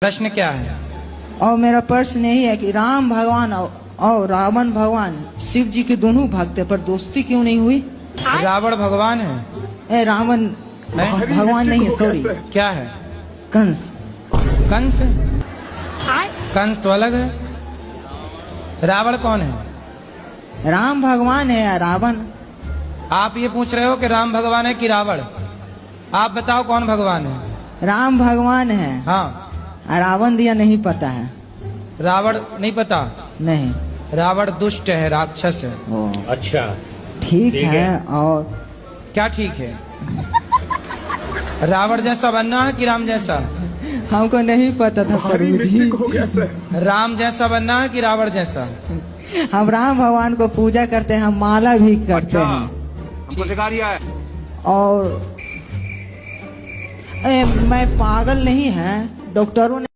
प्रश्न क्या है? और मेरा प्रश्न यही है कि राम भगवान और रावण भगवान शिव जी के दोनों भक्त हैं, पर दोस्ती क्यों नहीं हुई? रावण भगवान है? रावण भगवान नहीं है, सॉरी। क्या है? कंस। कंस है? कंस तो अलग है। रावण कौन है? राम भगवान है या रावण? आप ये पूछ रहे हो कि राम भगवान है कि रावण? आप बताओ कौन भगवान है? राम भगवान है। हाँ। रावण दिया नहीं पता है। रावण नहीं पता? नहीं। रावण दुष्ट है, राक्षस है। अच्छा, ठीक है। और क्या ठीक है? रावण जैसा बनना है कि राम जैसा? हमको नहीं पता था प्रभु जी। राम जैसा बनना है कि रावण जैसा? हम राम भगवान को पूजा करते हैं, हम माला भी करते हैं। हमको सिखा दिया है। और मैं पागल नहीं है, डॉक्टरों ने